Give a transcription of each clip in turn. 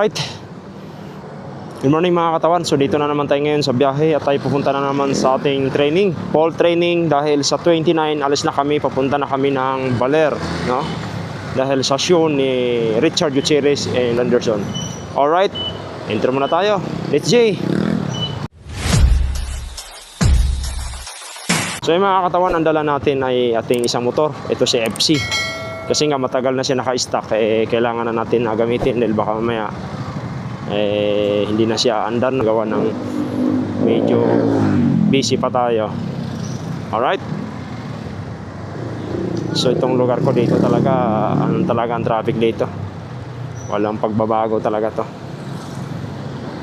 Alright. Good morning mga katawan. So dito na naman tayo ngayon sa biyahe at tayo pupunta na naman sa ating training, fall training, dahil sa 29 alis na kami, papunta na kami ng Baler, no? Dahil sa show ni Richard Gutierrez and Anderson. Alright, intro muna tayo. Let's J. So yung mga katawan, ang dala natin ay ating isang motor. Ito si FC. Kasi nga matagal na siya naka-stock, kailangan na natin gamitin dahil baka mamaya hindi na siya andar, nagawa ng medyo busy pa tayo. Alright. So itong lugar ko dito talaga, ang traffic dito. Walang pagbabago talaga to.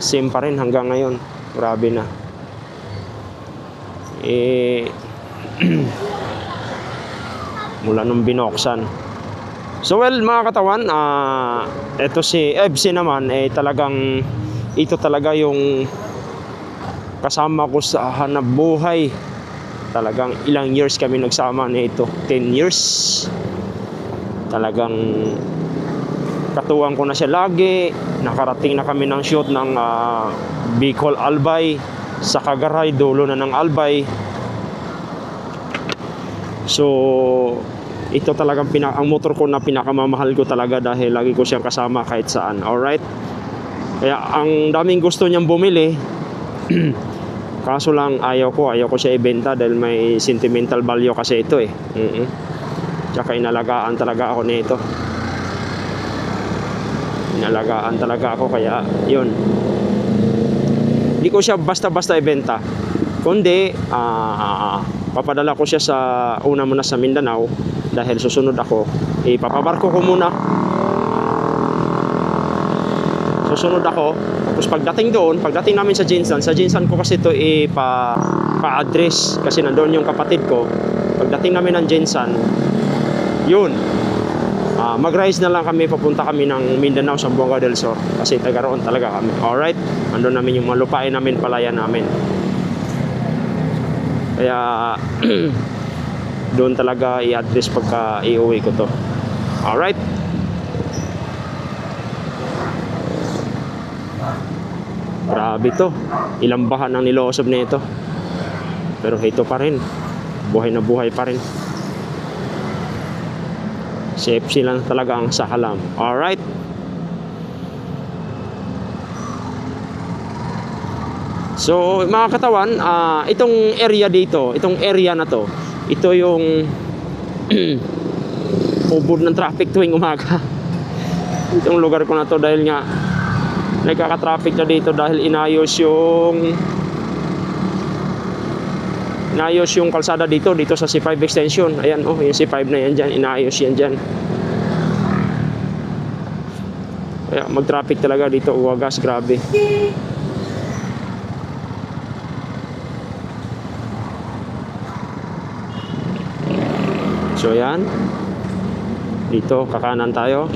Same pa rin hanggang ngayon. Grabe na. Mula nung binoksan. So well mga katawan, ito si FC naman talagang ito talaga yung kasama ko sa hanap buhay. Talagang ilang years kami nagsama nito, 10 years. Talagang katuwang ko na siya lagi. Nakarating na kami ng shoot ng Bicol Albay sa Cagaray, dulo na ng Albay. So ito talagang ang motor ko na pinakamamahal ko talaga dahil lagi ko siyang kasama kahit saan. Alright. Kaya ang daming gusto niyang bumili. Kaso lang ayaw ko siya ibenta dahil may sentimental value kasi ito Tsaka inalagaan talaga ako nito. Inalagaan talaga ako, kaya yun. Hindi ko siya basta-basta ibenta. Kundi papadala ko siya sa una muna sa Mindanao dahil susunod ako. Ipapabarko ko muna. Susunod ako. Tapos pagdating namin sa Jinsan ko kasi ito pa-address kasi nandoon yung kapatid ko. Pagdating namin ng Jinsan, yun. Mag-rise na lang kami, papunta kami ng Mindanao, Zamboanga del Sur kasi taga roon talaga kami. Alright. Nandoon namin yung mga lupain namin, palayan namin. Kaya doon talaga i-address pagka iuwi ko to. Alright. Grabe to. Ilang bahan ang niloosob nito. Pero ito pa rin. Buhay na buhay pa rin. Safe lang talaga ang sakalam. Alright. So mga katawan, itong area dito, itong area na to, ito yung ubod ng traffic tuwing umaga. Itong lugar ko na to dahil nga nagkaka-traffic na dito dahil inayos yung kalsada dito sa C5 extension. Ayan yung C5 na yan dyan, inayos yan dyan. Kaya mag-traffic talaga dito, uwagas, grabe. So yan. Dito kakanan tayo.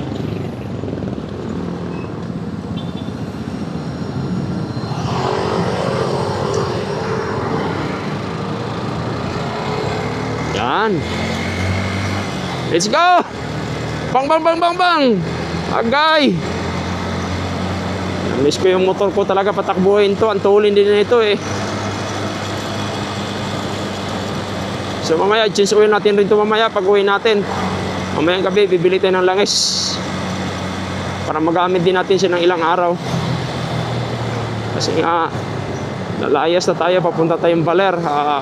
Yan. Let's go. Bang bang bang bang bang. Agay. Miss ko yung motor ko talaga, patakbuhin to. Antulin din na ito So mamaya, change oil natin rin ito mamaya pag uwi natin. Mamayang gabi, bibili tayo ng langis para magamit din natin siya ng ilang araw. Kasi lalayas na tayo, papunta tayong Baler.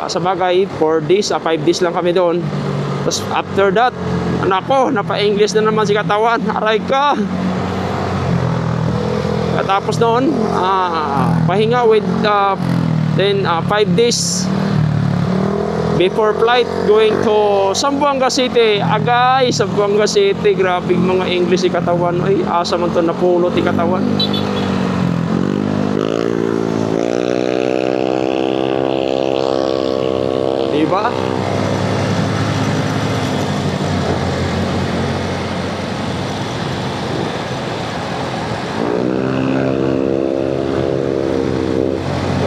Sa bagay, 4 days, 5 days lang kami doon. Tapos after that, nako, napa-English na naman si katawan. Aray ka! Tapos noon, pahinga with then 5 days before flight going to Zamboanga City. Agay, Zamboanga City. Grabe mga English si katawan. Ay, asa man to napulot si katawan. Diba?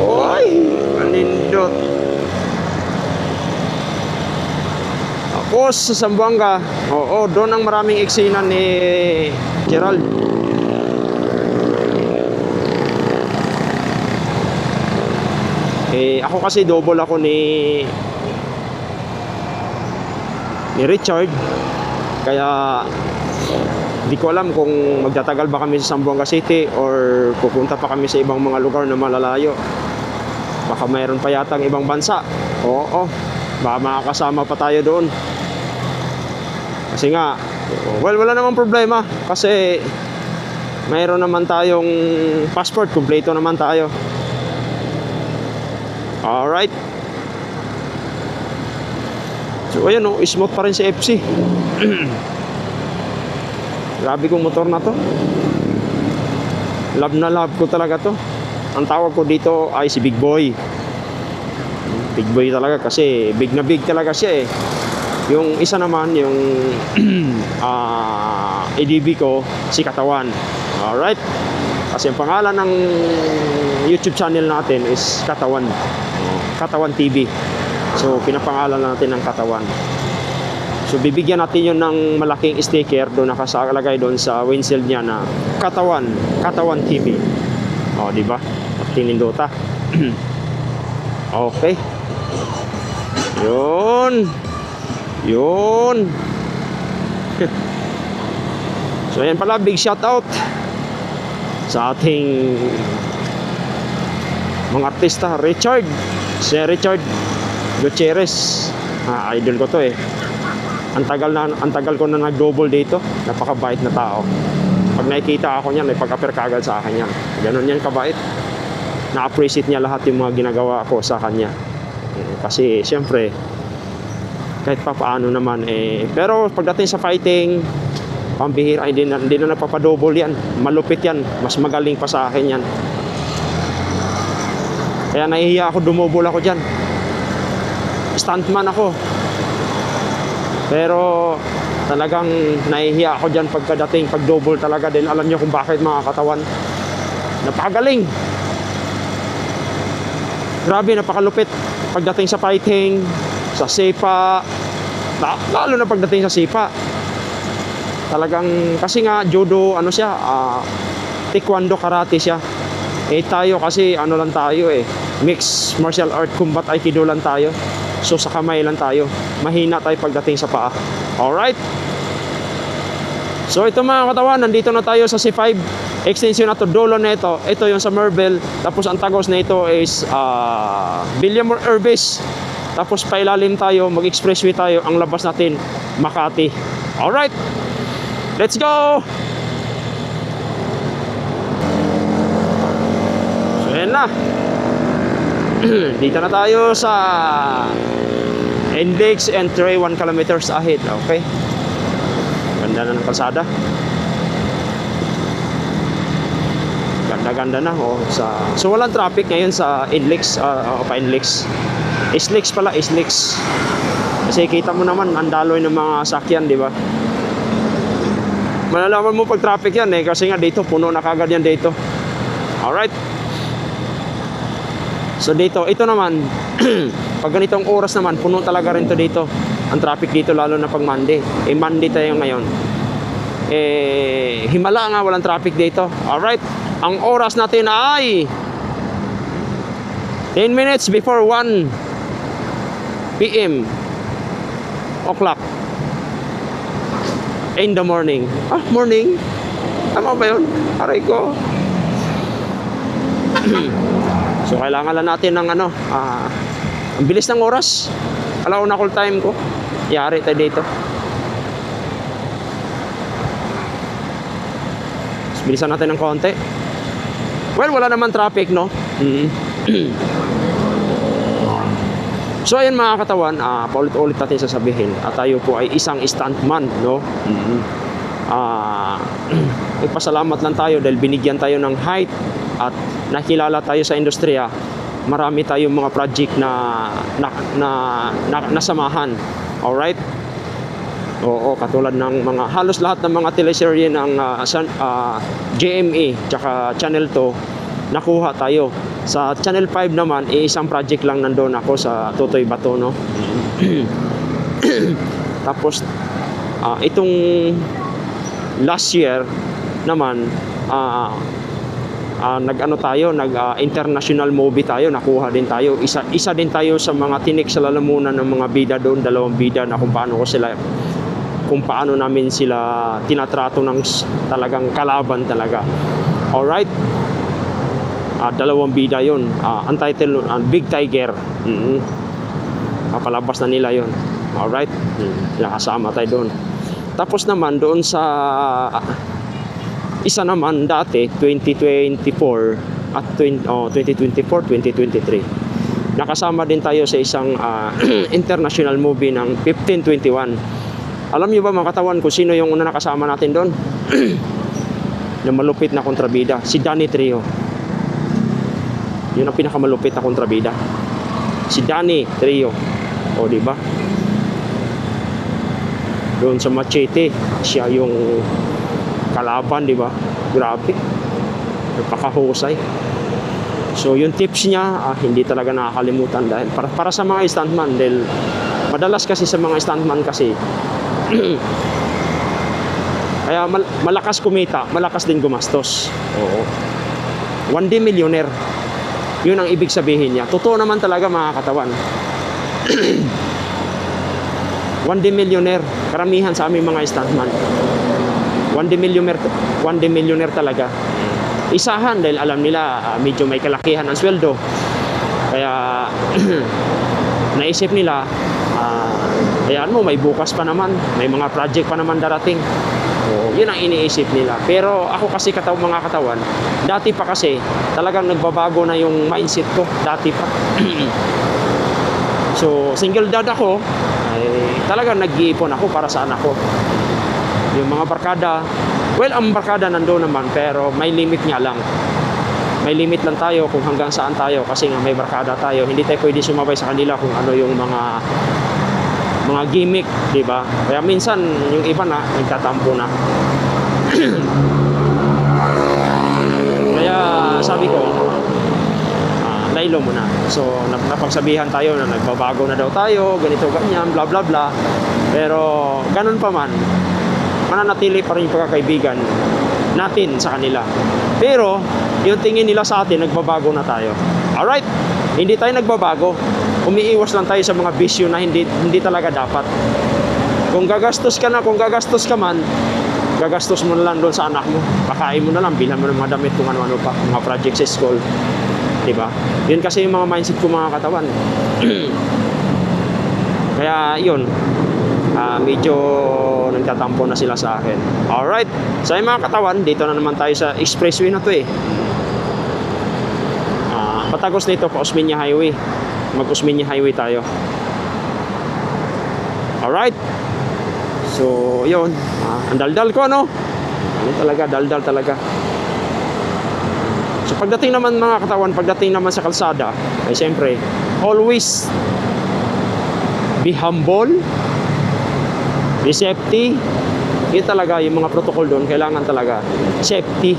Oy, manindot. Tapos sa Zamboanga, doon ang maraming eksena ni Gerald. Ako kasi double ako ni Richard. Kaya di ko alam kung magtatagal ba kami sa Zamboanga City or pupunta pa kami sa ibang mga lugar na malalayo. Baka mayroon pa yatang ibang bansa. Oo, baka makakasama pa tayo doon. Kasi nga, well, wala namang problema. Kasi mayroon naman tayong passport, kumpleto naman tayo. Alright. So ayan o, smooth pa rin si FC. Grabe kong motor na to. Love na love ko talaga to. Ang tawag ko dito ay si Big Boy. Big Boy talaga kasi big na big talaga siya eh. Yung isa naman, yung ADB ko, si Katawan. Alright. Kasi ang pangalan ng YouTube channel natin is Katawan. Katawan TV. So pinapangalan natin ng Katawan. So bibigyan natin yun ng malaking sticker doon, nakasakalagay doon sa windshield niya na Katawan, Katawan TV. O, di ba? Tinindota. Okay. Yun. Yun. So ayan pala, big shout out sa ating mga artista. Richard, si Richard Gutierrez, idol ko to eh. Ang tagal ko na nag-double dito. Napakabait na tao. Pag nakikita ako niyan, may pag-appear kagad sa akin yan. Ganun yan kabait. Na-appreciate niya lahat yung mga ginagawa ko sa kanya. Kasi siyempre kahit pa paano naman pero pagdating sa fighting, pambihira, hindi na napapadouble yan. Malupit yan, mas magaling pa sa akin yan. Kaya nahihiya ako, dumubol ako dyan. Stuntman ako, pero talagang nahihiya ako dyan pagkadating pag-double talaga. Din alam nyo kung bakit, mga katawan. Napakagaling, grabe, napakalupit pagdating sa fighting, sa sipa, lalo na pagdating sa sipa. Talagang, kasi nga judo, ano siya, taekwondo, karate siya. Tayo kasi ano lang tayo mixed martial art, combat aikido lang tayo. So sa kamay lang tayo, mahina tayo pagdating sa paa. Alright. So ito mga katawan, nandito na tayo sa C5. Extension na to, dulo na ito. Ito yung sa Merville. Tapos ang tagos na ito is Villamor Air Base. Tapos pailalim tayo, mag-expressway tayo. Ang labas natin, Makati. Alright, let's go! So yan na. Dito na tayo sa Index and 1 kilometers ahead. Okay, ganda na ng kalsada. Ganda na so walang traffic ngayon sa Inlex, pa-Inlex. Islex pala, Islex. Kasi kita mo naman ang daloy ng mga sakyan, di ba? Malalaman mo pag traffic yan kasi nga dito puno na kagad yan dito. Alright. So dito, ito naman pag ganitong oras naman, puno talaga rin to dito. Ang traffic dito lalo na pag Monday. Monday tayo ngayon. Himala nga, walang traffic dito. Alright. Ang oras natin ay 10 minutes before 1 PM o'clock in the morning. Morning? Tama ba yun? Aray ko. So kailangan lang natin ng ang bilis ng oras. Alauna call time ko. Yari tayo dito. Bilisan natin ng konti. Well, wala naman traffic, no? So ayan mga katawan, paulit-ulit natin sasabihin, tayo po ay isang stuntman, no? Ipasalamat lang tayo dahil binigyan tayo ng height at nakilala tayo sa industriya. Marami tayong mga project na nasamahan. Alright? Oo, katulad ng mga halos lahat ng mga teleserye ng GMA tsaka Channel 2, nakuha tayo. Sa Channel 5 naman, isang project lang nandoon ako sa Totoy Bato, no? Tapos itong last year naman, nag-ano tayo, international movie tayo, nakuha din tayo. Isa din tayo sa mga tinik sa lalamunan ng mga bida doon, 2 bida na kung paano namin sila tinatrato ng talagang kalaban talaga. Alright? 2 bida yun. Ang title, Big Tiger. Papalabas na nila yun. Alright? Nakasama tayo doon. Tapos naman doon sa isa naman dati 2024 at 2023 nakasama din tayo sa isang international movie ng 1521. Alam niyo ba mga katawan kung sino yung una nakasama natin doon? Na malupit na kontrabida, si Danny Trejo. Yun ang pinakamalupit na kontrabida, si Danny Trejo. O di ba? Doon sa Machete, siya yung kalaban, di ba? Grabe. Napakahusay. So, yung tips niya, hindi talaga nakakalimutan dahil para sa mga stuntman, dahil madalas kasi sa mga stuntman kasi kaya malakas kumita, malakas din gumastos. Oo. 1D millionaire. Yun ang ibig sabihin niya. Totoo naman talaga mga katawan. 1D millionaire. Karamihan sa aming mga stuntman. 1D millionaire talaga. Isahan dahil alam nila medyo may kalakihan ang sweldo. Kaya naisip nila, hayaan mo, may bukas pa naman, may mga project pa naman darating. So, yun ang iniisip nila. Pero ako kasi mga katawan, dati pa kasi talagang nagbabago na yung mindset ko. Dati pa. So, single dad ako, talagang nag-iipon ako para sa anak ko. Yung mga barkada, well, ang barkada nandoon naman, pero may limit nga lang. May limit lang tayo kung hanggang saan tayo kasi nga may barkada tayo. Hindi tayo pwede sumabay sa kanila kung ano yung mga gimmick, di ba? Kaya minsan yung iba na nagtatampo na. Kaya sabi ko, laylo mo na. So napagsabihan tayo na nagbabago na daw tayo, ganito ganyan, bla bla bla. Pero ganun pa man, mananatili pa rin yung pagkakaibigan natin sa kanila. Pero yung tingin nila sa atin, nagbabago na tayo. Alright? Hindi tayo nagbabago. Umiiwas lang tayo sa mga bisyo na hindi talaga dapat. Kung gagastos ka man, gagastos mo na lang doon sa anak mo. Pakain mo na lang, bilhan mo ng mga damit kung ano-ano pa, mga projects sa school. Diba? Yun kasi yung mga mindset ko mga katawan. Kaya yun, medyo nagtatampo na sila sa akin. Alright, so yung mga katawan, dito na naman tayo sa expressway na to eh. Patagos nito pa Osmeña Highway. Mag-Osmeña Highway tayo. Alright. So, yun. Ang daldal ko, no? Ano talaga, daldal talaga. So, pagdating naman mga katawan, pagdating naman sa kalsada, ay siyempre, always be humble, be safety. Yun talaga, yung mga protocol doon, kailangan talaga safety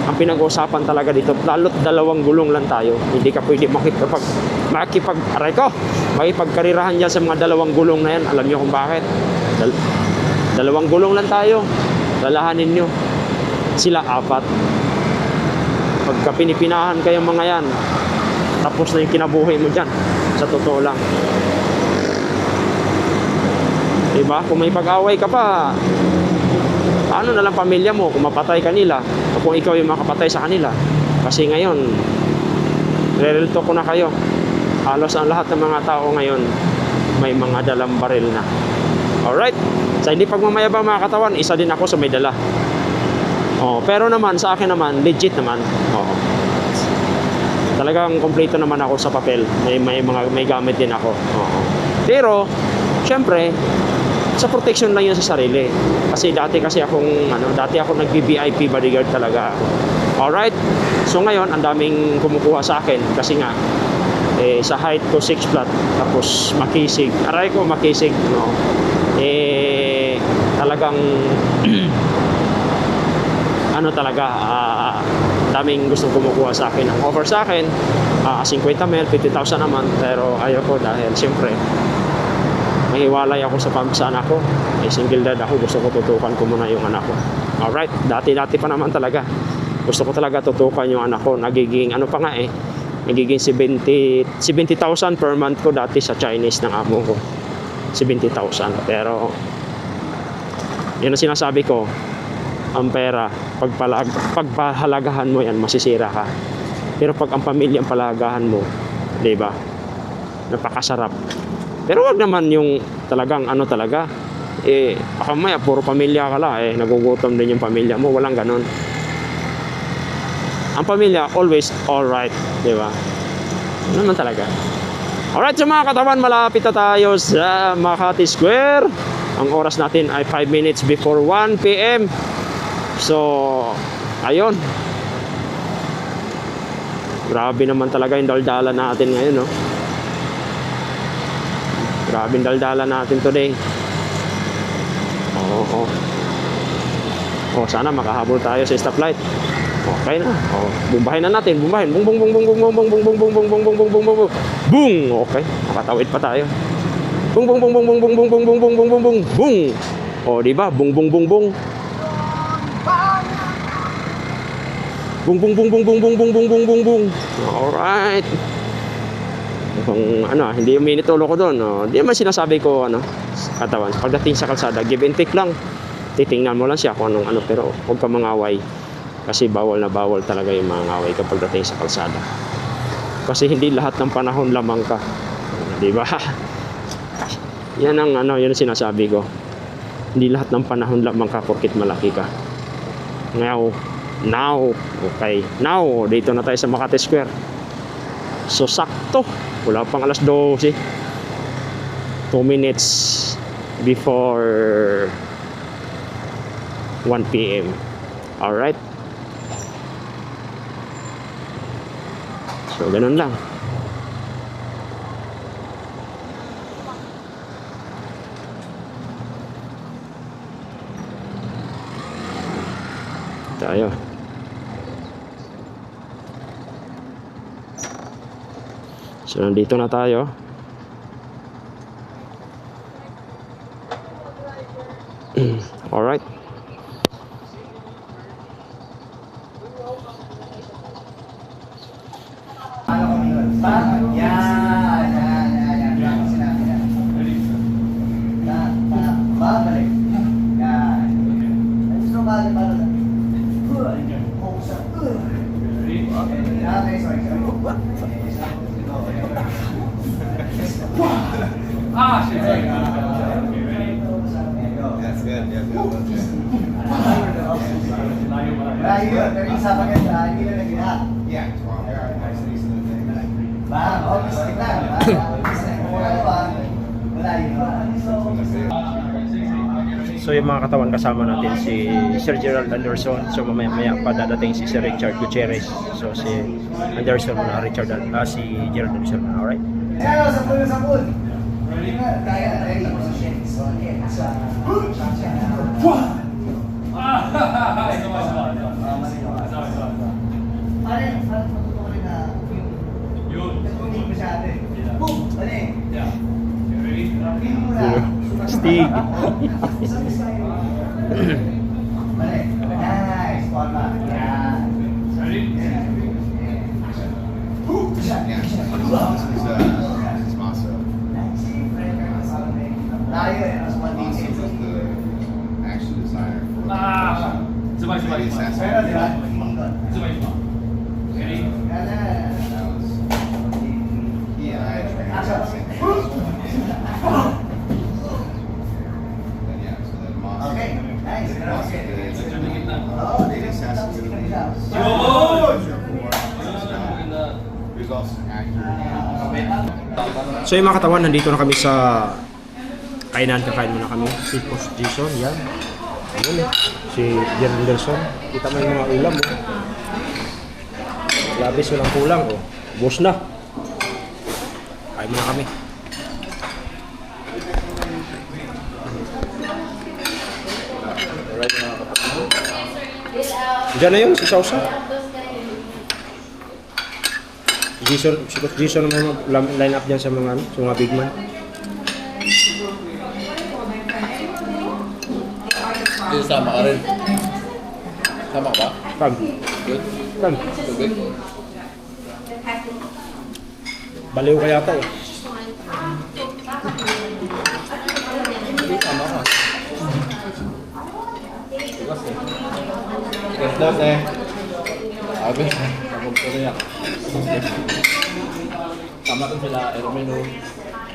ang pinag-uusapan talaga dito. Lalo't 2 gulong lang tayo. Hindi ka pwede makipagkarirahan dyan sa mga 2 gulong na yan. Alam nyo kung bakit? 2 gulong lang tayo. Lalahanin nyo. Sila 4. Pagka pinipinahan kayong mga yan, tapos na yung kinabuhi mo dyan. Sa totoo lang. Diba? Kung may pag-away ka pa, ano na lang pamilya mo kung mapatay kanila o kung ikaw yung makapatay sa kanila. Kasi ngayon, re-real talk ko na kayo. Halos ang lahat ng mga tao ngayon may mga dalang baril na. Alright? Sa hindi pagmamayabang mga katawan, isa din ako sa may dala. Pero naman, sa akin naman, legit naman. Talagang kompleto naman ako sa papel. May gamit din ako. Pero, syempre, sa protection lang yun sa sarili. Kasi dati ako nag-VIP bodyguard talaga. Alright? So ngayon, ang daming kumukuha sa akin kasi nga sa height ko 6 flat tapos makisig. Aray ko makisig, no. Talagang daming gusto kumukuha sa akin. Ang offer sa akin 50 mil, 50,000 naman, pero ayaw ko dahil siyempre mahiwalay ako sa anak ko. Single dad ako, gusto ko tutukan ko muna yung anak ko. Alright, dati pa naman talaga. Gusto ko talaga tutukan yung anak ko. Nagiging ano pa nga eh, nagiging 70,000 per month ko dati sa Chinese ng amo ko. 70,000. Pero yun ang sinasabi ko, ang pera, pagpahalagahan mo yan, masisira ka. Pero pag ang pamilya ang palagahan mo, di ba? Napakasarap. Pero wag naman yung talagang ano talaga, eh, baka maya, puro pamilya ka lang, eh, nagugutom din yung pamilya mo. Walang ganon. Ang pamilya, always alright, di ba? Ano naman talaga. Alright, so mga katawan, malapit na tayo sa Makati Square. Ang oras natin ay 5 minutes before 1 p.m. So, ayun. Grabe naman talaga yung daldalan natin ngayon, no? Grabe yung daldalan natin today. Oo. Oh, sana makahabol tayo sa stoplight. Okay na. Oh, bumbahin na natin. Bumbahin. Bung bung bung bung bung bung bung bung bung bung bung bung bung bung bung bung. Boom. Okay. Makatawid pa tayo. Bung bung bung bung bung bung bung bung bung bung bung bung bung. Bung. Oh, di ba? Bung bung bung bung. Bung bung bung bung bung bung bung bung bung bung bung. Alright. Kung ano, hindi yung minute ulo ko doon. Oh, di naman sinasabi ko ano, katawan. Pagdating sa kalsada, give and take lang. Titingnan mo lang siya kung anong ano, pero huwag ka mangaway. Kasi bawal na bawal talaga yung mangaway kapag dating sa kalsada. Kasi hindi lahat ng panahon lamang ka. Di ba? Yan ang ano, yun ang sinasabi ko. Hindi lahat ng panahon lamang ka porkit malaki ka. Now, okay. Now, dito na tayo sa Makati Square. So, sakto. Wala pang alas 12. 2 minutes before 1 p.m. Alright. So, ganun lang. Tayo. So, nandito na tayo. Alright. So yung mga katawan kasama natin si Sir Gerald Anderson. So mamaya pa dadating si Sir Richard Gutierrez. So si Anderson na si Gerald Anderson. Alright? Sapul. Stig. So yung mga katawan, nandito na kami sa kainan. Kakain muna kami. Si Post Jason, yan. Ayun, si Gerald Anderson. Kita mo yung mga ulam, oh. Labis, walang kulang, oh. Bus na. Kain muna kami. Alright, mga katawan. Diyan na yun, si Sausa. Jason naman line up dyan sa mga big man. Sama ka rin. Sama ka ba? Come. Good. Come. Tubig? Baliw ka yata eh. Hindi, sama ka. Tigas eh. Tigas eh. Sabi, sabog ko rin yan. Tama ko sila, Ermino,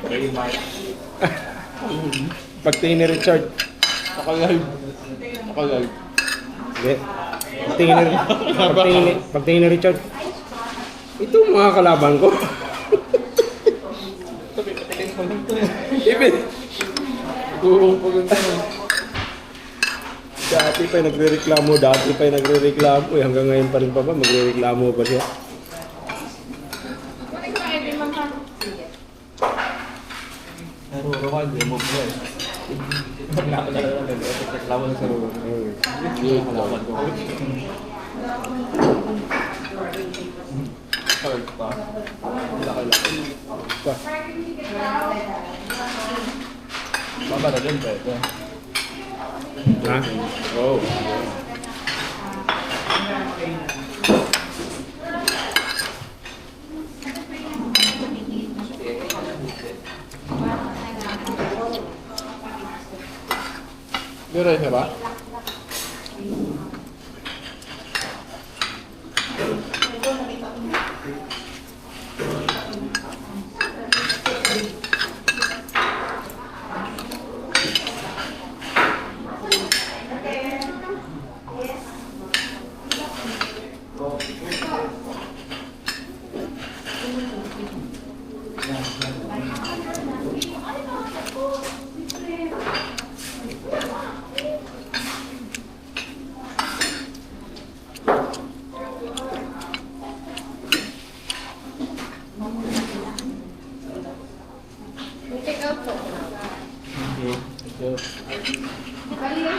Ray Mark. Pagtingin ni Richard. Nakalive. Nakalive. Hindi. Pagtingin ni Richard. Ito mga kalaban ko. Sabi, patikin ko lang ito eh. Ibig! Gugumpog yung tanong. Dati pa nagre-reklamo. Hanggang ngayon pa rin pa ba? Magre-reklamo pa siya. Narurukan, remove ko eh. Nakalala lang, reklamo lang sa ruro. Hindi yung kalaban ko. Hard pa. Laki-laki. Baba na din pwede. Ha? Oh. Diretso siya ba?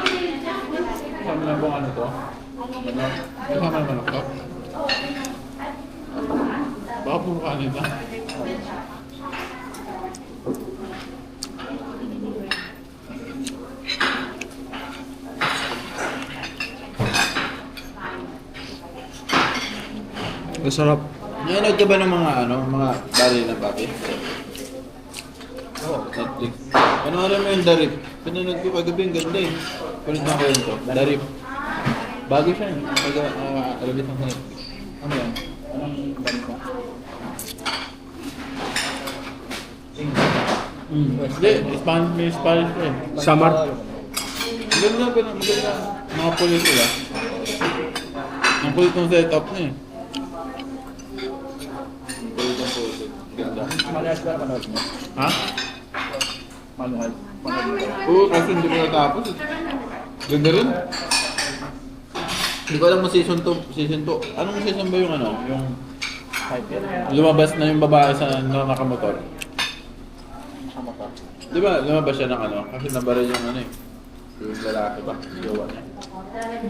Kasama na bang ano to? Kasama na manok to? Baka puro kanin na. Masarap. Nanonood ka ba ng mga bari ng papi? Oo, Netflix. Panoorin mo yung Darip. Pinanood ko kagabi, ang ganda eh. Pinanood ko yun to. Darip. Bago siya eh. Alabit ng Netflix. Ano yan? Anong bari ko? Hindi, may Spanish ko eh. Samar. Maganda, maganda. Mga pulis sila. Ang kulit ng setup niya eh. Ang kulit ng pulis. Ganda. Manuhal ba manood mo? Ha? Manuhal. Oo, kasi hindi ko natapos eh. Ganda rin. Hindi ko alam mo season 2. Season 2. Anong season ba yung ano? Yung Hype yan. lumabas na yung babae sa nakamotor. Sama ka. Di ba lumabas siya ng ano? Kasi nabaril yung ano eh. Yung lalaki ba? Jowa niya.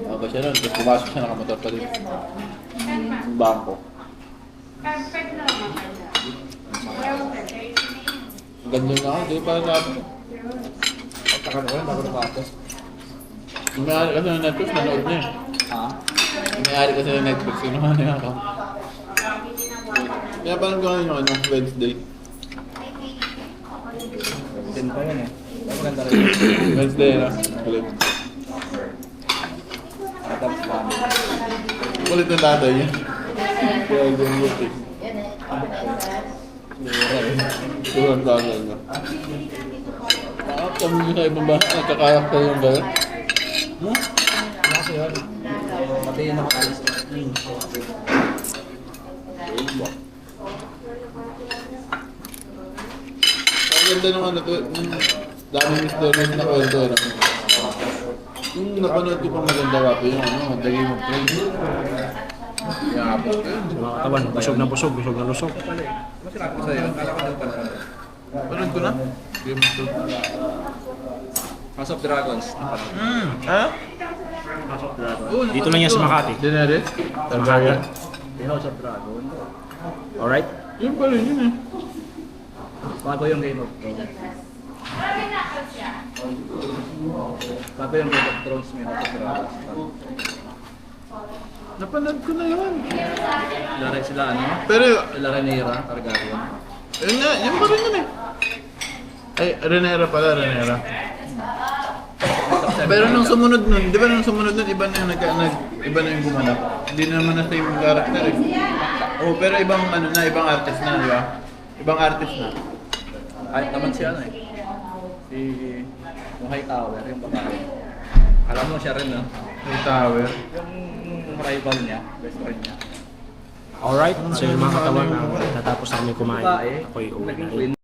Lumabas siya nun. Tapos pumasok siya nakamotor pa rin. Yung bangko. Ang ganda na ako. Di ba natin? Pagkakano ko yun, bago natapos. Yung may-ari kasi ng Netflix, nanood niya eh. Ha? Yung may-ari kasi ng Netflix, yun naman yung account. Kaya parang gawin yung ano, Wednesday. Din pa yun eh. Maganda rin. Wednesday na. Kulit. Adams Family. Kulit ng tatay niya. Kaya yung buti. Sobrang tatay niya. Bakit kami nyo sa ibang bahay? Nagkakayak kayo yung gano'n? Hmm? Kasi yun. Matiin ako alis. Ang ganda ng ano to, yung daming stories na kwento eh. Yung napanood ko pang maganda wapo yung ano, The Game of Thrones. Yung apos ko yun. Mga katawan, busog na lusog. Ano sinabi ko sa'yo? Kala ko daw pala. Panood ko na? Game of Thrones. House of Dragons. Ha? House of Dragons. Oo, Dito lang yan sa Makati. Daenerys? Targaryen? The House of Dragons. Alright? Yun pa rin yun eh. Bago yung Game of Thrones. Bago yung Game of Thrones, may House of Dragons. Napanood ko na yun. Sila rin sila, ano? Pero, Sila Rhaenyra, Targaryen. yun nga, yun pa rin yun eh. Ay, Renera pala, Renera. Pero nung sumunod nun, di ba nung sumunod nun, iba na yung iba na yung gumanap. Hindi naman na same character eh. Oh, pero ibang ano na, ibang artist na, di ba? Ibang artist na. Kahit naman si ano eh. Si... Yung High Tower, yung babae. Alam mo siya rin, no? May tower. Yung rival niya, best friend niya. Alright, so yung mga katawan na tatapos na kami kumain. Babae, Ako'y uwi naging na rin. queen.